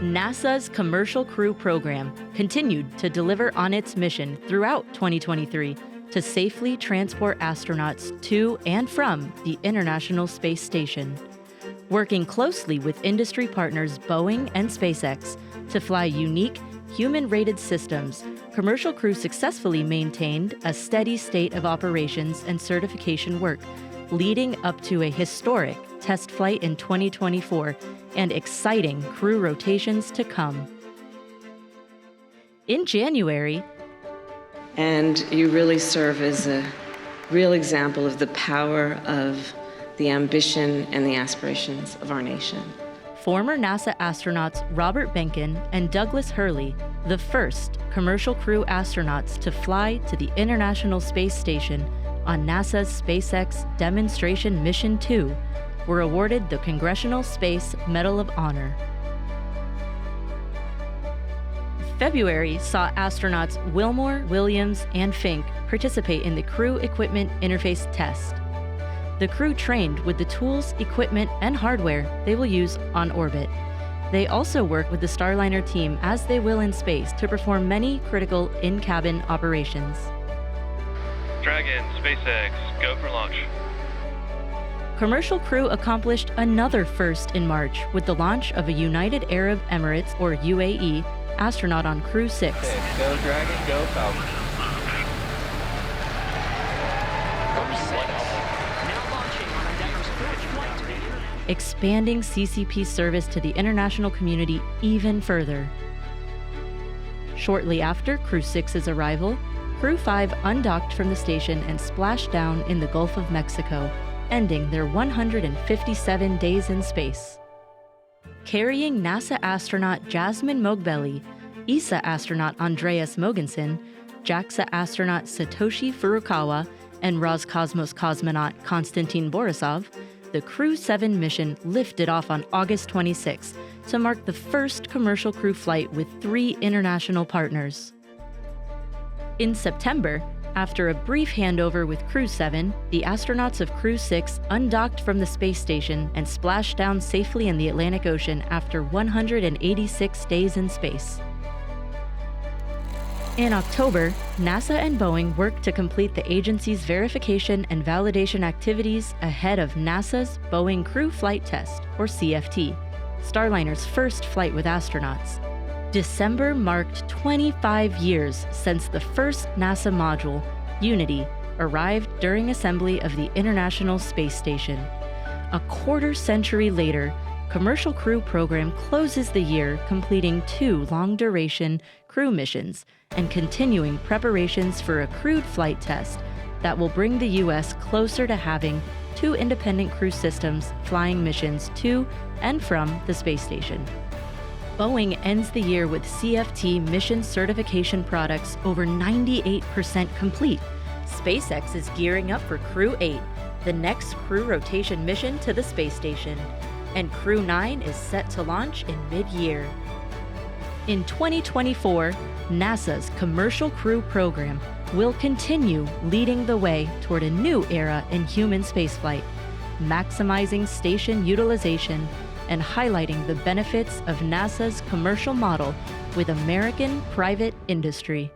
NASA's Commercial Crew Program continued to deliver on its mission throughout 2023 to safely transport astronauts to and from the International Space Station. Working closely with industry partners Boeing and SpaceX to fly unique, human-rated systems, Commercial Crew successfully maintained a steady state of operations and certification work, leading up to a historic test flight in 2024 and exciting crew rotations to come. In January, and you really serve as a real example of the power of the ambition and the aspirations of our nation. Former NASA astronauts Robert Behnken and Douglas Hurley, the first Commercial Crew astronauts to fly to the International Space Station on NASA's SpaceX Demonstration Mission 2, were awarded the Congressional Space Medal of Honor. February saw astronauts Wilmore, Williams, and Fink participate in the Crew Equipment Interface Test. The crew trained with the tools, equipment, and hardware they will use on orbit. They also work with the Starliner team as they will in space to perform many critical in-cabin operations. Dragon, SpaceX, go for launch. Commercial Crew accomplished another first in March with the launch of a United Arab Emirates, or UAE, astronaut on Crew 6. Go Dragon, go Falcon. Expanding CCP service to the international community even further. Shortly after Crew 6's arrival, Crew 5 undocked from the station and splashed down in the Gulf of Mexico, ending their 157 days in space. Carrying NASA astronaut Jasmine Moghbeli, ESA astronaut Andreas Mogensen, JAXA astronaut Satoshi Furukawa, and Roscosmos cosmonaut Konstantin Borisov, the Crew 7 mission lifted off on August 26 to mark the first Commercial Crew flight with 3 international partners. In September, after a brief handover with Crew 7, the astronauts of Crew 6 undocked from the space station and splashed down safely in the Atlantic Ocean after 186 days in space. In October, NASA and Boeing worked to complete the agency's verification and validation activities ahead of NASA's Boeing Crew Flight Test, or CFT, Starliner's first flight with astronauts. December marked 25 years since the first NASA module, Unity, arrived during assembly of the International Space Station. A quarter-century later, Commercial Crew program closes the year completing 2 long-duration crew missions and continuing preparations for a crewed flight test that will bring the U.S. closer to having 2 independent crew systems flying missions to and from the space station. Boeing ends the year with CFT mission certification products over 98% complete. SpaceX is gearing up for Crew 8, the next crew rotation mission to the space station, and Crew 9 is set to launch in mid-year. In 2024, NASA's Commercial Crew program will continue leading the way toward a new era in human spaceflight, maximizing station utilization and highlighting the benefits of NASA's commercial model with American private industry.